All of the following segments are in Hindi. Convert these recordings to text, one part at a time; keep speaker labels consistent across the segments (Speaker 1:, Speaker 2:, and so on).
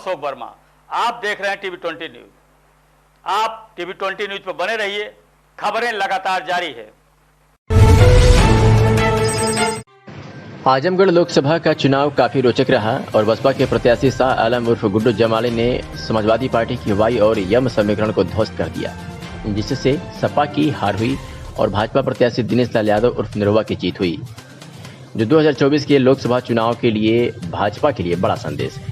Speaker 1: अशोक वर्मा। आप देख रहे हैं टीवी 20 न्यूज। आप टीवी 20 न्यूज पर बने रहिए, खबरें लगातार जारी है।
Speaker 2: आजमगढ़ लोकसभा का चुनाव काफी रोचक रहा और बसपा के प्रत्याशी शाह आलम उर्फ गुड्डू जमाली ने समाजवादी पार्टी की वाई और यम समीकरण को ध्वस्त कर दिया, जिससे सपा की हार हुई और भाजपा प्रत्याशी दिनेश लाल यादव उर्फ निरहुआ की जीत हुई, जो 2024 के लोकसभा चुनाव के लिए भाजपा के लिए बड़ा संदेश है।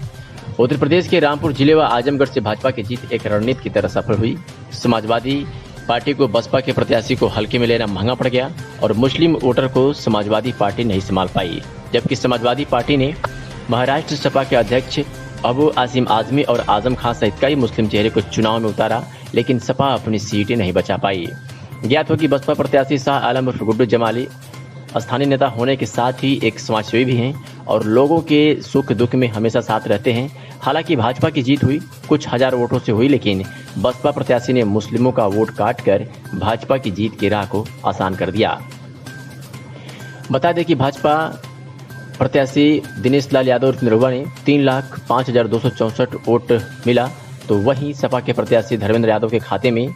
Speaker 2: उत्तर प्रदेश के रामपुर जिले व आजमगढ़ से भाजपा की जीत एक रणनीति की तरह सफल हुई। समाजवादी पार्टी को बसपा के प्रत्याशी को हल्के में लेना महंगा पड़ गया और मुस्लिम वोटर को समाजवादी पार्टी नहीं संभाल पाई, जबकि समाजवादी पार्टी ने महाराष्ट्र सपा के अध्यक्ष अबू आसिम आजमी और आजम खान सहित कई मुस्लिम चेहरे को चुनाव में उतारा, लेकिन सपा अपनी सीटें नहीं बचा पाई। ज्ञात हो कि बसपा प्रत्याशी शाह आलम उर्फ गुड्डू जमाली स्थानीय नेता होने के साथ ही एक समाजसेवी भी हैं और लोगों के सुख दुख में हमेशा साथ रहते हैं। हालांकि भाजपा की जीत हुई कुछ हजार वोटों से हुई, लेकिन बसपा प्रत्याशी ने मुस्लिमों का वोट काटकर भाजपा की जीत की राह को आसान कर दिया। बता दें कि भाजपा प्रत्याशी दिनेश लाल यादव उर्फ निरहुआ ने 3,05,264 वोट मिला, तो वहीं सपा के प्रत्याशी धर्मेंद्र यादव के खाते में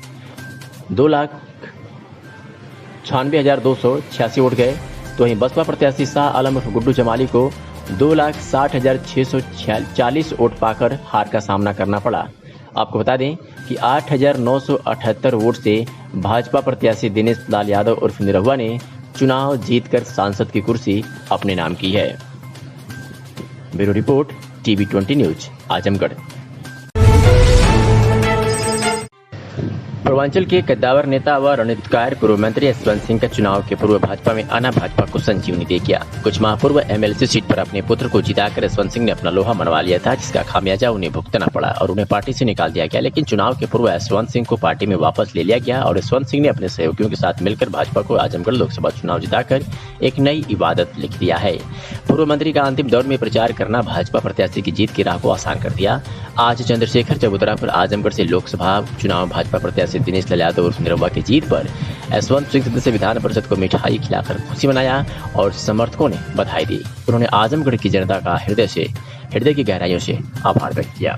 Speaker 2: 2,96,286 वोट गए, तो वहीं बसपा प्रत्याशी शाह आलम उर्फ गुड्डू जमाली को 2,60,640 वोट पाकर हार का सामना करना पड़ा। आपको बता दें कि 8,978 वोट से भाजपा प्रत्याशी दिनेश लाल यादव उर्फ निरहुआ ने चुनाव जीतकर सांसद की कुर्सी अपने नाम की है। Bureau report TV 20 news Azamgarh. Purvanchal के कद्दावर नेता व रणनीतिकार पूर्व मंत्री यशवंत सिंह का चुनाव के पूर्व भाजपा में आना भाजपा को संजीवनी दे गया। कुछ माह पूर्व एमएलसी सीट पर अपने पुत्र को जिताकर यशवंत सिंह ने अपना लोहा मनवा लिया था, जिसका खामियाजा उन्हें भुगतना पड़ा और उन्हें पार्टी से निकाल दिया गया। लेकिन चुनाव के पूर्व यशवंत सिंह को पार्टी में वापस ले लिया गया और यशवंत सिंह ने अपने सहयोगियों के साथ मिलकर भाजपा को आजमगढ़ लोकसभा चुनाव जिताकर एक नई इबादत लिख दिया है। पूर्व मंत्री का अंतिम दौर में प्रचार करना भाजपा प्रत्याशी की जीत की राह को आसान कर दिया। आज चंद्रशेखर चबूतरा पर आजमगढ़ से लोकसभा चुनाव भाजपा प्रत्याशी दिनेश लाल यादव उर्फ निरहुआ की जीत पर यशवंत सिंह सदस्य विधान परिषद को मिठाई खिलाकर खुशी मनाया और समर्थकों ने बधाई दी। उन्होंने आजमगढ़ की जनता का हृदय की गहराइयों से आभार व्यक्त किया।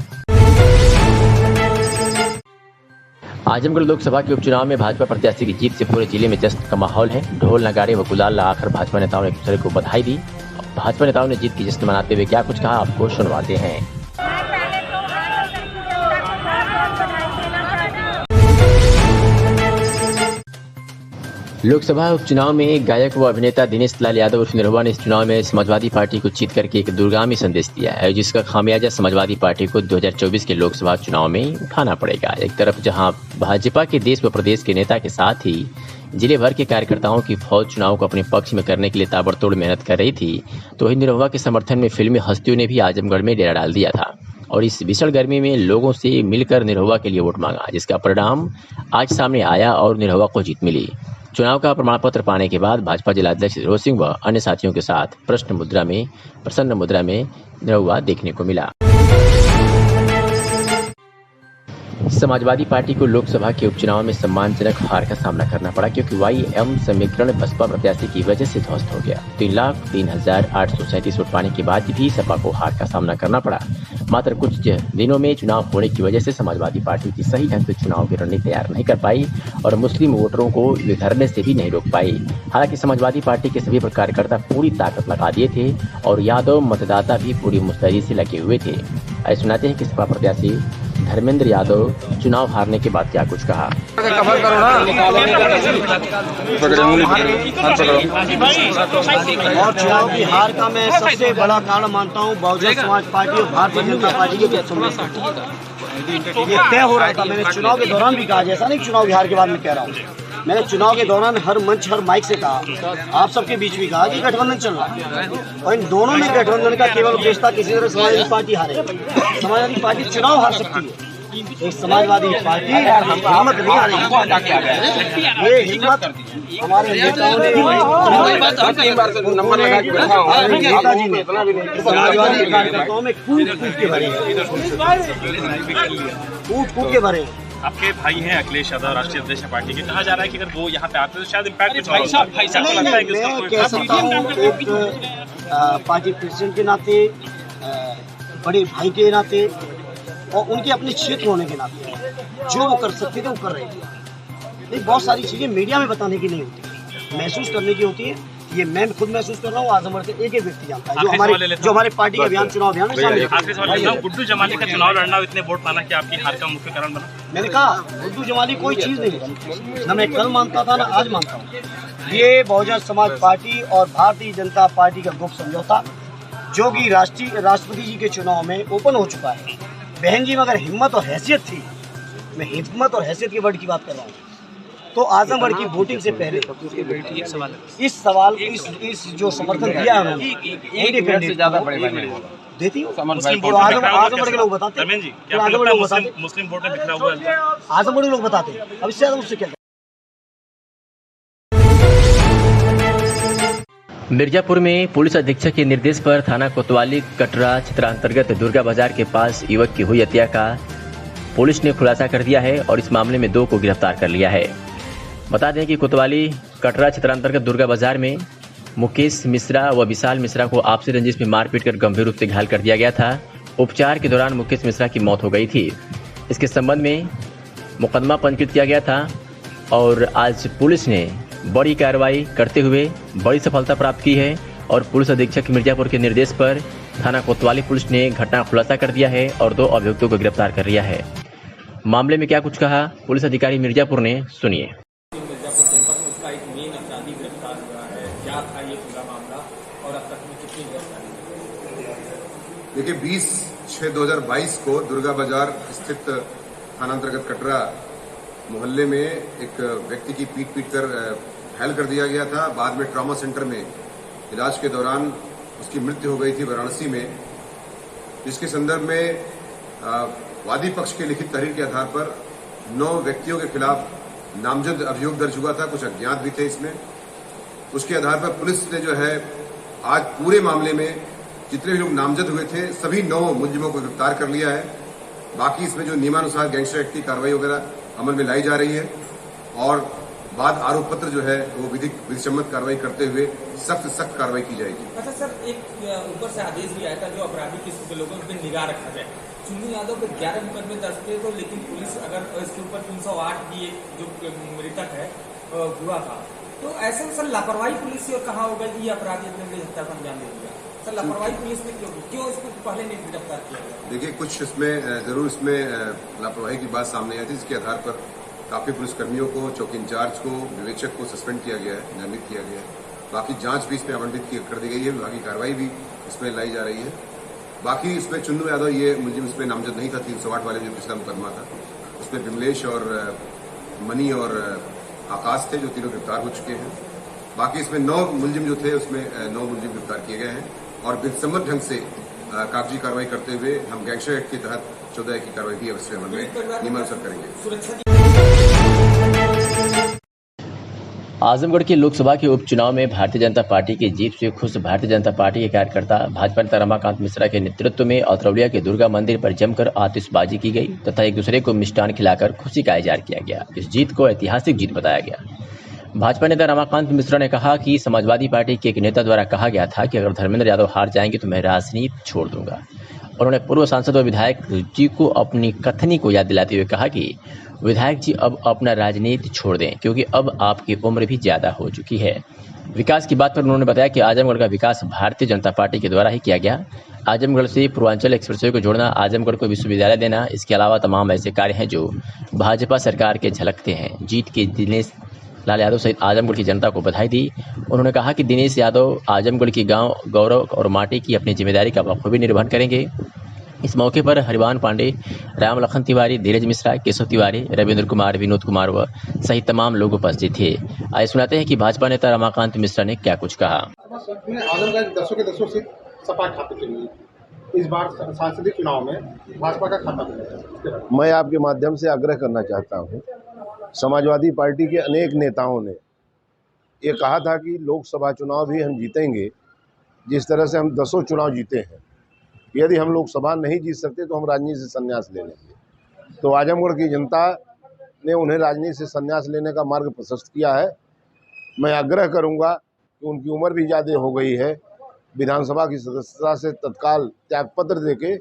Speaker 2: आजमगढ़ लोकसभा के उपचुनाव में भाजपा प्रत्याशी की जीत से पूरे जिले में जश्न का माहौल है। ढोल नगाड़े व गुलाल लगाकर भाजपा नेताओं ने एक दूसरे को बधाई दी। भाजपा नेताओं ने जीत की जश्न मनाते हुए क्या कुछ कहा, आपको सुनवाते हैं। लोकसभा उपचुनाव में गायक व अभिनेता दिनेश लाल यादव उर्फ निरहुआ ने इस चुनाव में समाजवादी पार्टी को जीत करके एक दूरगामी संदेश दिया है, जिसका खामियाजा समाजवादी पार्टी को 2024 के लोकसभा चुनाव में उठाना पड़ेगा। एक तरफ जहां भाजपा के देश व प्रदेश के नेता के साथ ही जिले भर के कार्यकर्ताओं की फौज चुनाव को अपने पक्ष में करने के लिए ताबड़तोड़ मेहनत कर रही थी, तो वहीं निरहुआ के समर्थन में फिल्मी हस्तियों ने भी आजमगढ़ में डेरा डाल दिया था और इस भीषण गर्मी में लोगों से मिलकर निरहुआ के लिए वोट मांगा, जिसका परिणाम आज सामने आया और निरहुआ को जीत मिली। चुनाव का प्रमाण पत्र पाने के बाद भाजपा जिलाध्यक्ष रोज सिंह व अन्य साथियों के साथ प्रसन्न मुद्रा में निरहुआ देखने को मिला। समाजवादी पार्टी को लोकसभा के उपचुनाव में सम्मानजनक हार का सामना करना पड़ा, क्योंकि वाई-एम समीकरण बसपा प्रत्याशी की वजह से ध्वस्त हो गया। 3,03,837 वोट पाने के बाद भी सपा को हार का सामना करना पड़ा। मात्र कुछ दिनों में चुनाव होने की वजह से समाजवादी पार्टी की सही ढंग से चुनाव की रणनीति तैयार नहीं कर पाई और मुस्लिम वोटरों को विखरने से भी नहीं रोक पाई। हालांकि समाजवादी पार्टी के सभी कार्यकर्ता पूरी ताकत लगा दिए थे और यादव मतदाता भी पूरी मुस्तैदी से लगे हुए थे। ऐसे सुनाते हैं कि सपा प्रत्याशी धर्मेंद्र यादव चुनाव हारने के बाद क्या कुछ कहा।
Speaker 3: और चुनाव की हार का मैं सबसे बड़ा कारण मानता हूँ बहुजन समाज पार्टी और भारतीय जनता पार्टी के बीच ये तय हो रहा था। मैंने चुनाव के दौरान भी कहा, जैसा नहीं चुनाव की हार के बाद मैं कह रहा हूँ, मैंने चुनाव के दौरान हर मंच हर माइक से कहा, आप सबके बीच भी कहा कि गठबंधन चल रहा है और इन दोनों में गठबंधन का केवल उद्देश्य था किसी तरह समाजवादी पार्टी हारे। समाजवादी पार्टी चुनाव हार सकती है, एक समाजवादी पार्टी हिम्मत नहीं हारेगी। ये हिम्मत हमारे नेताओं ने नेताजी ने समाजवादी कार्यकर्ताओं में कूट के भरे, कूट के भरे।
Speaker 4: आपके भाई हैं अखिलेश यादव, राष्ट्रीय अध्यक्ष पार्टी के, कहा जा रहा है कि अगर वो यहाँ पे आते तो शायद इम्पैक्ट
Speaker 3: मैं कह सकता हूँ एक पार्टी प्रेसिडेंट के नाते, बड़े भाई के नाते और उनके अपने क्षेत्र होने के नाते जो वो कर सकते थे वो कर रहे थे। नहीं, बहुत सारी चीज़ें मीडिया में बताने की नहीं होती, महसूस करने की होती है। ये मैं खुद महसूस कर रहा हूँ, आजमगढ़ के एक व्यक्ति जानता है जो हमारे पार्टी के अभियान चुनाव अभियान में शामिल है।
Speaker 4: गुड्डू जमाली का चुनाव लड़ना इतने वोट पाना क्या आपकी हार का मुख्य कारण बना?
Speaker 3: मैंने कहा गुड्डू जमाली कोई चीज़ नहीं, ना मैं कल मानता था ना आज मानता हूँ। ये बहुजन समाज पार्टी और भारतीय जनता पार्टी का गुप्त समझौता जो कि राष्ट्रपति जी के चुनाव में ओपन हो चुका है। बहन जी में अगर हिम्मत और हैसियत थी, मैं हिम्मत और हैसियत के वर्ड की बात कर रहा हूँ, तो आजमगढ़ की वोटिंग से पहले इस सवाल इस जो समर्थन दिया है उन्होंने देती हूँ। आजमगढ़ के लोग बताते हैं,
Speaker 4: मुस्लिम वोट में बिखरा हुआ है,
Speaker 3: आजमगढ़ के लोग बताते हैं। अब इससे ज़्यादा उससे क्या।
Speaker 2: मिर्जापुर में पुलिस अधीक्षक के निर्देश पर थाना कोतवाली कटरा क्षेत्रांतर्गत दुर्गा बाजार के पास युवक की हुई हत्या का पुलिस ने खुलासा कर दिया है और इस मामले में 2 को गिरफ्तार कर लिया है। बता दें कि कोतवाली कटरा क्षेत्रांतर्गत दुर्गा बाजार में मुकेश मिश्रा व विशाल मिश्रा को आपसी रंजिश में मारपीट कर गंभीर रूप से घायल कर दिया गया था। उपचार के दौरान मुकेश मिश्रा की मौत हो गई थी। इसके संबंध में मुकदमा पंजीकृत किया गया था और आज पुलिस ने बड़ी कार्रवाई करते हुए बड़ी सफलता प्राप्त की है और पुलिस अधीक्षक मिर्जापुर के निर्देश पर थाना कोतवाली पुलिस ने घटना का खुलासा कर दिया है और 2 अभियुक्तों को गिरफ्तार कर लिया है। मामले में क्या कुछ कहा पुलिस अधिकारी मिर्जापुर ने, सुनिए।
Speaker 5: मिर्जापुर जनपद में उसका एक मेन अपराधी गिरफ्तार हुआ है, क्या था ये पूरा मामला और अब तक में कितनी गिरफ्तारी?
Speaker 6: देखिए 20/6/2022 को दुर्गा बाजार स्थित थानांतर्गत कटरा मोहल्ले में एक व्यक्ति की पीट कर घायल कर दिया गया था। बाद में ट्रॉमा सेंटर में इलाज के दौरान उसकी मृत्यु हो गई थी वाराणसी में, जिसके संदर्भ में वादी पक्ष के लिखित तहरीर के आधार पर 9 व्यक्तियों के खिलाफ नामजद अभियोग दर्ज हुआ था, कुछ अज्ञात भी थे इसमें। उसके आधार पर पुलिस ने जो है आज पूरे मामले में जितने भी लोग नामजद हुए थे सभी 9 मुलजिमों को गिरफ्तार कर लिया है। बाकी इसमें जो नियमानुसार गैंगस्टर एक्ट की कार्रवाई वगैरह अमल में लाई जा रही है और बाद आरोप पत्र जो है वो विधिसम्मत कार्रवाई करते हुए सख्त कार्रवाई की जाएगी।
Speaker 5: अच्छा सर, एक ऊपर से आदेश भी आया था जो अपराधी किस्म के लोगों पर निगाह रखा जाए। चुन्नू यादव पे 11 मुकदमे दर्ज थे, तो लेकिन पुलिस अगर इसके ऊपर 308 की जो मृतक है हुआ था, तो ऐसे में सर लापरवाही पुलिस से कहाँ हो गई? ये अपराधी अपने हत्या को अंजाम दे दिया, सर लापरवाही पुलिस ने क्यों इसको पहले नहीं गिरफ्तार किया गया?
Speaker 6: देखिए कुछ इसमें जरूर इसमें लापरवाही की बात सामने आई थी, जिसके आधार पर काफी पुलिसकर्मियों को, चौकी इंचार्ज को, विवेचक को सस्पेंड किया गया है, निलंबित किया गया है। बाकी जांच भी इसमें आवंटित कर दी गई है, विभागीय कार्रवाई भी इसमें लाई जा रही है। बाकी इसमें चुन्नू यादव ये मुलजिम इसमें नामजद नहीं था, 308 वाले जो पिछला मुकदमा था उसमें विमलेश और मनी और आकाश थे जो तीनों गिरफ्तार हो चुके हैं। बाकी इसमें 9 मुलजिम जो थे उसमें 9 मुलजिम गिरफ्तार किए गए हैं और विधिसम्मत ढंग से कागजी कार्रवाई करते हुए हम गैंगस्टर एक्ट के तहत 14 की कार्रवाई भी अवश्य अमल में नियमानुसार करेंगे।
Speaker 2: आजमगढ़ के लोकसभा के उपचुनाव में भारतीय जनता पार्टी की जीत से खुश भारतीय जनता पार्टी के कार्यकर्ता भाजपा नेता रमाकांत मिश्रा के नेतृत्व में औतरौलिया के दुर्गा मंदिर पर जमकर आतिशबाजी की गई तथा एक दूसरे को मिष्ठान खिलाकर खुशी का इजहार किया गया। इस जीत को ऐतिहासिक जीत बताया गया। भाजपा नेता रमाकांत मिश्रा ने कहा कि समाजवादी पार्टी के एक नेता द्वारा कहा गया था कि अगर धर्मेंद्र यादव हार जाएंगे तो मैं राजनीति छोड़ दूंगा। उन्होंने पूर्व सांसद और विधायक जी को अपनी कथनी को याद दिलाते हुए कहा कि विधायक जी अब अपना राजनीति छोड़ दें क्योंकि अब आपकी उम्र भी ज्यादा हो चुकी है। विकास की बात पर उन्होंने बताया कि आजमगढ़ का विकास भारतीय जनता पार्टी के द्वारा ही किया गया। आजमगढ़ से पूर्वांचल एक्सप्रेसवे को जोड़ना, आजमगढ़ को विश्वविद्यालय देना, इसके अलावा तमाम ऐसे कार्य हैं जो भाजपा सरकार के झलकते हैं। जीत के दिनेश लाल यादव सहित आजमगढ़ की जनता को बधाई दी। उन्होंने कहा कि दिनेश यादव आजमगढ़ की गांव गौरव और माटी की अपनी जिम्मेदारी का बखूबी निर्वहन करेंगे। इस मौके पर हरिवान पांडे, राम लखन तिवारी, धीरज मिश्रा, केशव तिवारी, रविंद्र कुमार, विनोद कुमार व सहित तमाम लोग उपस्थित थे। आइए सुनाते हैं कि भाजपा नेता रमाकांत मिश्रा ने क्या कुछ कहा।
Speaker 7: आजमगढ़ 10 से सपा खाता चुनी, इस बार सांसदीय चुनाव में भाजपा का खाता खुला।
Speaker 8: मैं आपके माध्यम से आग्रह करना चाहता हूं, समाजवादी पार्टी के अनेक नेताओं ने ये कहा था कि लोकसभा चुनाव भी हम जीतेंगे, जिस तरह से हम 10 चुनाव जीते हैं। यदि हम लोकसभा नहीं जीत सकते तो हम राजनीति से संन्यास ले लेंगे। तो आजमगढ़ की जनता ने उन्हें राजनीति से संन्यास लेने का मार्ग प्रशस्त किया है। मैं आग्रह करूंगा कि उनकी उम्र भी ज़्यादा हो गई है, विधानसभा की सदस्यता से तत्काल त्यागपत्र देके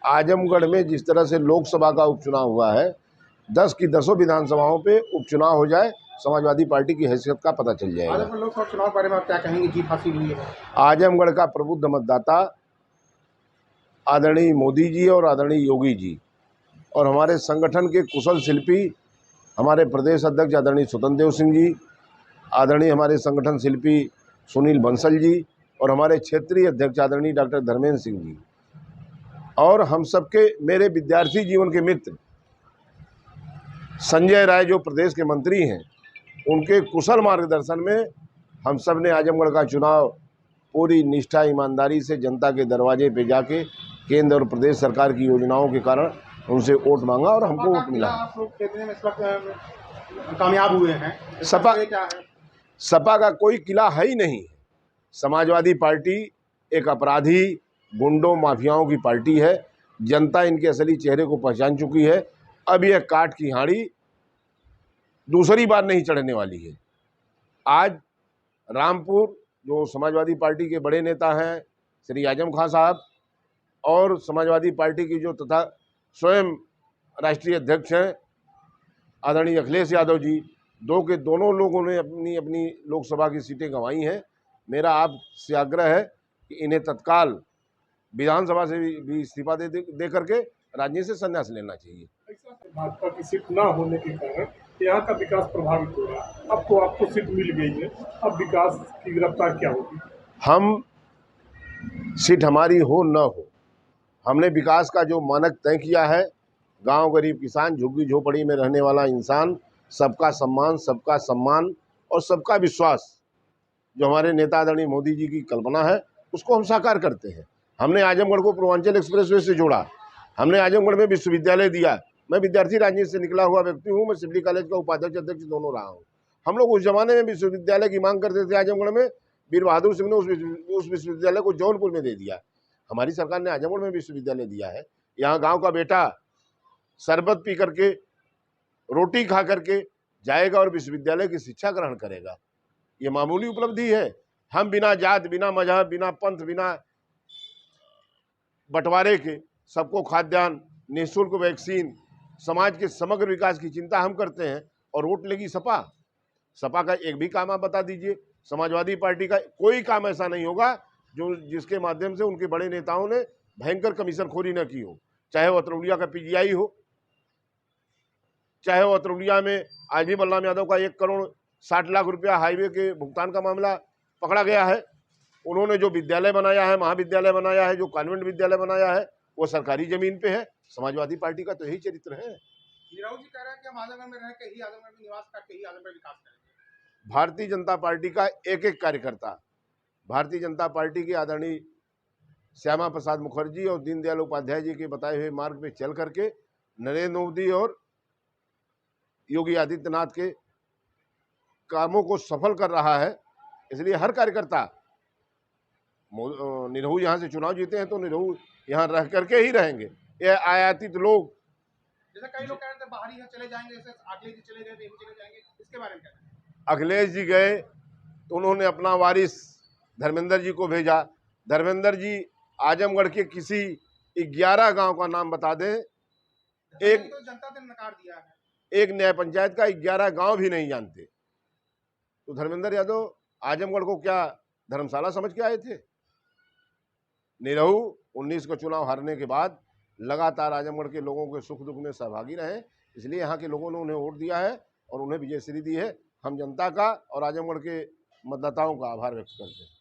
Speaker 8: आजमगढ़ में जिस तरह से लोकसभा का उपचुनाव हुआ है, 10 की 10 विधानसभाओं पे उपचुनाव हो जाए, समाजवादी पार्टी की हैसियत का पता चल जाएगा।
Speaker 7: आजमगढ़ लोकसभा चुनाव के बारे में आप क्या कहेंगे? जीत हासिल हुई है।
Speaker 8: आजमगढ़ का प्रबुद्ध मतदाता आदरणीय मोदी जी और आदरणीय योगी जी और हमारे संगठन के कुशल शिल्पी हमारे प्रदेश अध्यक्ष आदरणीय स्वतंत्र देव सिंह जी, आदरणीय हमारे संगठन शिल्पी सुनील बंसल जी और हमारे क्षेत्रीय अध्यक्ष आदरणीय डॉक्टर धर्मेंद्र सिंह जी और हम सबके मेरे विद्यार्थी जीवन के मित्र संजय राय जो प्रदेश के मंत्री हैं, उनके कुशल मार्गदर्शन में हम सब ने आजमगढ़ का चुनाव पूरी निष्ठा ईमानदारी से जनता के दरवाजे पे जाके केंद्र और प्रदेश सरकार की योजनाओं के कारण उनसे वोट मांगा और हमको वोट मिला।
Speaker 7: आप लोग खेतने में इस वक्त कामयाब हुए हैं।
Speaker 8: सपा का कोई किला है ही नहीं। समाजवादी पार्टी एक अपराधी गुंडों माफियाओं की पार्टी है। जनता इनके असली चेहरे को पहचान चुकी है। अब यह काट की हांडी दूसरी बार नहीं चढ़ने वाली है। आज रामपुर जो समाजवादी पार्टी के बड़े नेता हैं श्री आजम खां साहब और समाजवादी पार्टी की जो तथा स्वयं राष्ट्रीय अध्यक्ष हैं आदरणीय अखिलेश यादव जी, दो के दोनों लोगों ने अपनी अपनी लोकसभा की सीटें गंवाई हैं। मेरा आपसे आग्रह है कि इन्हें तत्काल विधानसभा से भी इस्तीफा दे करके राजनीति से संन्यास लेना चाहिए।
Speaker 9: भाजपा की सीट न होने के कारण यहाँ का विकास प्रभावित हो रहा है। अब तो आपको सीट मिल गई है, अब विकास की रफ्तार क्या होगी?
Speaker 8: हम सीट हमारी हो न हो, हमने विकास का जो मानक तय किया है, गांव गरीब किसान झुग्गी झोपड़ी में रहने वाला इंसान, सबका सम्मान और सबका विश्वास जो हमारे नेता आदरणीय मोदी जी की कल्पना है, उसको हम साकार करते हैं। हमने आजमगढ़ को पूर्वांचल एक्सप्रेसवे से जोड़ा, हमने आजमगढ़ में विश्वविद्यालय दिया। मैं विद्यार्थी राजनीति से निकला हुआ व्यक्ति हूँ, मैं सिवली कॉलेज का उपाध्यक्ष अध्यक्ष दोनों रहा हूँ। हम लोग उस जमाने में विश्वविद्यालय की मांग करते थे आजमगढ़ में, वीर बहादुर सिंह ने उस विश्वविद्यालय को जौनपुर में दे दिया। हमारी सरकार ने आजमगढ़ में विश्वविद्यालय दिया है। यहाँ गांव का बेटा शरबत पी करके रोटी खा करके जाएगा और विश्वविद्यालय की शिक्षा ग्रहण करेगा। ये मामूली उपलब्धि है। हम बिना जात, बिना मजहब, बिना पंथ, बिना बंटवारे के सबको खाद्यान्न, निःशुल्क वैक्सीन, समाज के समग्र विकास की चिंता हम करते हैं। और वोट लेगी सपा। सपा का एक भी काम आप बता दीजिए। समाजवादी पार्टी का कोई काम ऐसा नहीं होगा जो जिसके माध्यम से उनके बड़े नेताओं ने भयंकर कमीशनखोरी न की हो। चाहे वो अतरौलिया का पीजीआई हो, चाहे वो अतरौलिया में आज भी बलराम यादव का 1 करोड़ 60 लाख रुपया हाईवे के भुगतान का मामला पकड़ा गया है। उन्होंने जो विद्यालय बनाया है, महाविद्यालय बनाया है, जो कॉन्वेंट विद्यालय बनाया है, वो सरकारी जमीन पे है। समाजवादी पार्टी का तो यही चरित्र है।
Speaker 7: नीरव जी कह रहे हैं कि हम आजमगढ़ में रह के ही, आजमगढ़ में निवास करके ही आजमगढ़ विकास करेंगे।
Speaker 8: भारतीय जनता पार्टी का एक एक कार्यकर्ता, भारतीय जनता पार्टी के आदरणीय श्यामा प्रसाद मुखर्जी और दीनदयाल उपाध्याय जी के बताए हुए मार्ग पे चल करके नरेंद्र मोदी और योगी आदित्यनाथ के कामों को सफल कर रहा है। इसलिए हर कार्यकर्ता, निरहू यहाँ से चुनाव जीते हैं तो निरहू यहाँ रह करके ही रहेंगे। ये आयातित लोग,
Speaker 7: जैसे कई लोग कह रहे थे बाहरी है चले जाएंगे, जैसे अखिलेश जी चले गए, रेहू चले जाएंगे, इसके बारे में क्या कहें?
Speaker 8: अखिलेश जी गए तो उन्होंने अपना वारिस धर्मेंद्र जी को भेजा। धर्मेंद्र जी आजमगढ़ के किसी 11 गांव का नाम बता दें। एक
Speaker 7: तो जनता ने नकार दिया है।
Speaker 8: एक न्याय पंचायत का 11 गांव भी नहीं जानते। तो धर्मेंद्र यादव आजमगढ़ को क्या धर्मशाला समझ के आए थे? निरहू 19 का चुनाव हारने के बाद लगातार आजमगढ़ के लोगों के सुख दुख में सहभागी रहे, इसलिए यहाँ के लोगों ने उन्हें वोट दिया है और उन्हें विजयश्री दी है। हम जनता का और आजमगढ़ के मतदाताओं का आभार व्यक्त करते हैं।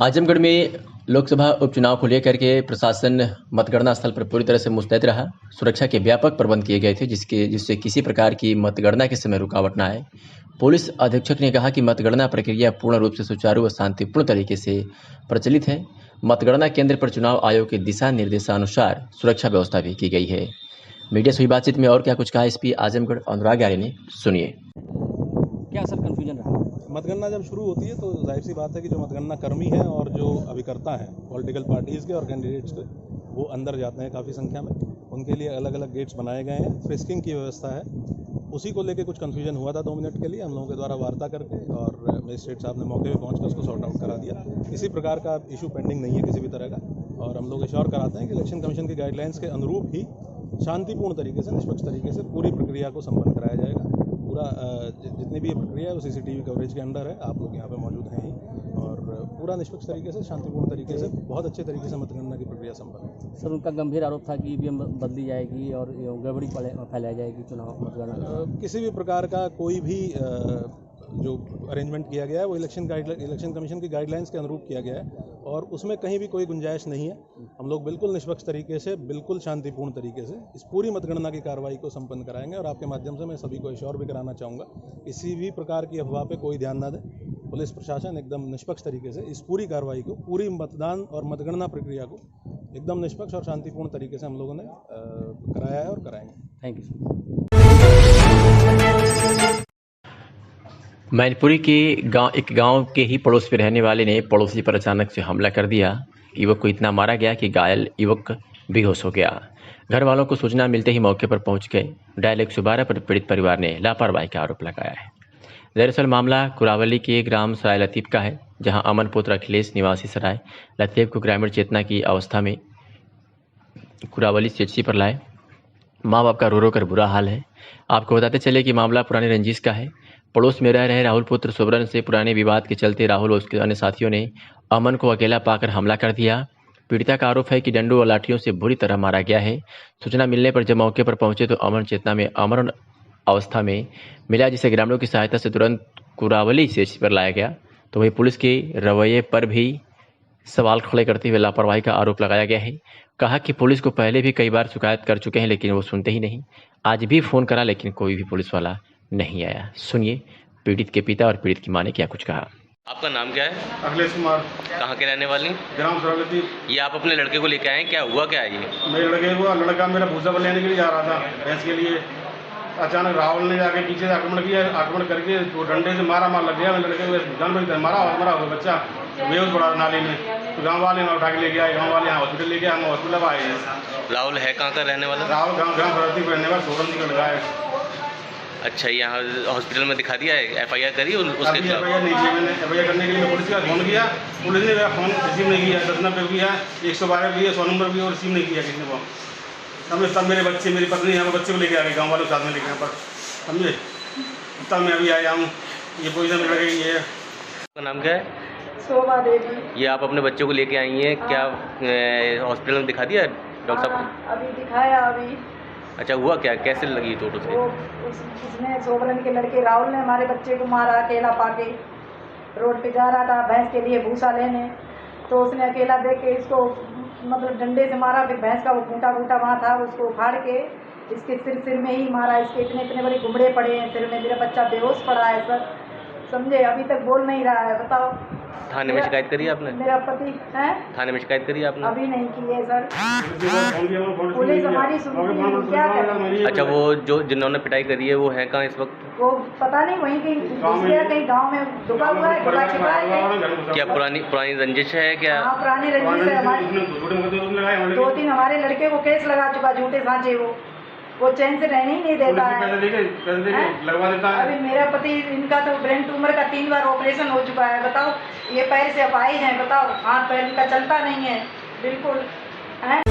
Speaker 2: आजमगढ़ में लोकसभा उपचुनाव को लेकर के प्रशासन मतगणना स्थल पर पूरी तरह से मुस्तैद रहा। सुरक्षा के व्यापक प्रबंध किए गए थे जिससे किसी प्रकार की मतगणना के समय रुकावट न आए। पुलिस अधीक्षक ने कहा कि मतगणना प्रक्रिया पूर्ण रूप से सुचारू व शांतिपूर्ण तरीके से प्रचलित है। मतगणना केंद्र पर चुनाव आयोग के दिशा निर्देशानुसार सुरक्षा व्यवस्था भी की गई है। मीडिया से हुई बातचीत में और क्या कुछ कहा एसपी आजमगढ़ अनुराग आर्य ने, सुनिए।
Speaker 10: क्या सर कंफ्यूजन रहा? मतगणना जब शुरू होती है तो जाहिर सी बात है कि जो मतगणना कर्मी हैं और जो अभिकर्ता हैं पॉलिटिकल पार्टीज़ के और कैंडिडेट्स के, वो अंदर जाते हैं काफ़ी संख्या में। उनके लिए अलग अलग गेट्स बनाए गए हैं। फ्रिस्किंग की व्यवस्था है उसी को लेके कुछ कन्फ्यूजन हुआ था 2 मिनट के लिए, हम लोगों के द्वारा वार्ता करके और मजिस्ट्रेट साहब ने मौके पे पहुंचकर उसको सॉर्ट आउट करा दिया। किसी प्रकार का इशू पेंडिंग नहीं है किसी भी तरह का, और हम लोग एश्योर कराते हैं कि इलेक्शन कमीशन की गाइडलाइंस के अनुरूप ही शांतिपूर्ण तरीके से, निष्पक्ष तरीके से पूरी प्रक्रिया को संपन्न कराया जाएगा। पूरा जितनी भी ये प्रक्रिया है वो CCTV कवरेज के अंडर है, आप लोग यहाँ पे मौजूद हैं ही, और पूरा निष्पक्ष तरीके से, शांतिपूर्ण तरीके से, बहुत अच्छे तरीके से मतगणना की प्रक्रिया संपन्न है।
Speaker 11: सर, उनका गंभीर आरोप था कि EVM बदली जाएगी और गड़बड़ी फैलाई जाएगी चुनाव मतगणना।
Speaker 10: किसी भी प्रकार का कोई भी जो अरेंजमेंट किया गया है वो इलेक्शन कमीशन की गाइडलाइंस के अनुरूप किया गया है, और उसमें कहीं भी कोई गुंजाइश नहीं है। हम लोग बिल्कुल निष्पक्ष तरीके से, बिल्कुल शांतिपूर्ण तरीके से इस पूरी मतगणना की कार्रवाई को संपन्न कराएंगे। और आपके माध्यम से मैं सभी को एश्योर भी कराना चाहूँगा, किसी भी प्रकार की अफवाह पे कोई ध्यान न दे। पुलिस प्रशासन एकदम निष्पक्ष तरीके से इस पूरी कार्रवाई को, पूरी मतदान और मतगणना प्रक्रिया को एकदम निष्पक्ष और शांतिपूर्ण तरीके से हम लोगों ने कराया है और कराएंगे।
Speaker 11: Thank you.
Speaker 2: मैनपुरी के एक गांव के ही पड़ोस में रहने वाले ने पड़ोसी पर अचानक से हमला कर दिया। युवक को इतना मारा गया कि घायल युवक बेहोश हो गया। घर वालों को सूचना मिलते ही मौके पर पहुंच गए। डायल 112 पर पीड़ित परिवार ने लापरवाही का आरोप लगाया है। दरअसल मामला कुरावली के ग्राम सराय लतीफ का है, जहां अमन पुत्र अखिलेश निवासी सराय लतीफ को ग्रामीण चेतना की अवस्था में कुरावली CHC पर लाए। माँ बाप का रो रो कर बुरा हाल है। आपको बताते चले कि मामला पुरानी रंजिश का है। पड़ोस में रह रहे राहुल पुत्र सुब्रन से पुराने विवाद के चलते राहुल और उसके अन्य साथियों ने अमन को अकेला पाकर हमला कर दिया। पीड़िता का आरोप है कि डंडों और लाठियों से बुरी तरह मारा गया है। सूचना मिलने पर जब मौके पर पहुंचे तो अमन चेतना में अमर अवस्था में मिला, जिसे ग्रामीणों की सहायता से तुरंत कुरावली CHC पर लाया गया। तो वहीं पुलिस के रवैये पर भी सवाल खड़े करते हुए लापरवाही का आरोप लगाया गया है। कहा कि पुलिस को पहले भी कई बार शिकायत कर चुके हैं, लेकिन वो सुनते ही नहीं। आज भी फोन करा, लेकिन कोई भी पुलिस वाला नहीं आया। सुनिए पीड़ित के पिता और पीड़ित की मां ने क्या कुछ कहा।
Speaker 12: आपका नाम क्या है?
Speaker 7: अखिलेश कुमार।
Speaker 12: कहाँ के रहने वाली?
Speaker 7: ग्राम सरावती।
Speaker 12: ये आप अपने लड़के को लेके आए, क्या हुआ क्या है ये?
Speaker 7: मेरे लड़का मेरा भूसा लेने के लिए जा रहा था भैंस के लिए। अचानक राहुल ने जाके पीछे से आक्रमण करके वो डंडे से मारा लग गया। मेरे लड़के को जान पर मारा हुआ बच्चा बेहोश पड़ा नाली में। तो गाँव वाले उठा के लेके आए, गाँव वाले यहाँ हॉस्पिटल लेके आए, हम हॉस्पिटल आए हैं।
Speaker 12: राहुल है कहाँ का रहने वाला?
Speaker 7: राहुल ग्राम सरावती पर रहने वाला, सोरन जी का लड़का है।
Speaker 12: अच्छा, यहाँ हॉस्पिटल में दिखा दिया है? FIR करी उसके खिलाफ?
Speaker 7: FIR नहीं किया मैंने। FIR करने के लिए पुलिस का फोन किया, पुलिस ने मेरा फोन रिसीव नहीं किया। 10 नंबर भी है, 112 भी है, 100 नंबर भी है, रिसीव नहीं किया किसी ने फोन। तब मेरे बच्चे, मेरी पत्नी यहाँ पर बच्चे को लेके आ गए, गाँव वालों के साथ में लेके यहाँ पर, समझे। तब मैं अभी आया हूँ, ये पोजिशन में लगे। ये
Speaker 12: आपका नाम क्या है?
Speaker 13: शोभा देवी।
Speaker 12: ये आप अपने बच्चे को लेके आई हैं, क्या हॉस्पिटल में दिखा दिया डॉक्टर साहब?
Speaker 13: अभी दिखाया अभी।
Speaker 12: अच्छा, हुआ क्या, कैसे लगी चोट उसकी?
Speaker 13: उसने सोबरन के लड़के राहुल ने हमारे बच्चे को मारा अकेला पाके। रोड पे जा रहा था भैंस के लिए भूसा लेने, तो उसने अकेला देख के इसको मतलब डंडे से मारा। फिर भैंस का वो खूंटा वहाँ था, उसको उखाड़ के इसके सिर में ही मारा। इसके इतने बड़े घुमड़े पड़े हैं सिर में। मेरा बच्चा बेहोश पड़ा है सर, समझे। अभी तक बोल नहीं रहा है। बताओ,
Speaker 12: थाने में शिकायत करी आपने?
Speaker 13: मेरा पति है,
Speaker 12: थाने में शिकायत करी आपने?
Speaker 13: अभी नहीं की है सर। पुलिस हमारी सुनती है, क्या करें।
Speaker 12: अच्छा, वो जो जिन्होंने पिटाई करी है वो है कहाँ इस वक्त?
Speaker 13: वो पता नहीं, वहीं कहीं गांव में दुका हुआ है, दुका छिपा है।
Speaker 12: क्या पुरानी रंजिश है क्या?
Speaker 13: हाँ, पुरानी रंजिश है हमारी। 2-3 हमारे लड़के को केस लगा चुका, झूठे सांचे। वो चैन से रहने ही नहीं देता है।
Speaker 7: लगवा देता है।
Speaker 13: अभी मेरा पति, इनका तो ब्रेन ट्यूमर का 3 बार ऑपरेशन हो चुका है। बताओ, ये पैर से अपाहिज हैं। बताओ, हाथ पैर इनका चलता नहीं है बिल्कुल है।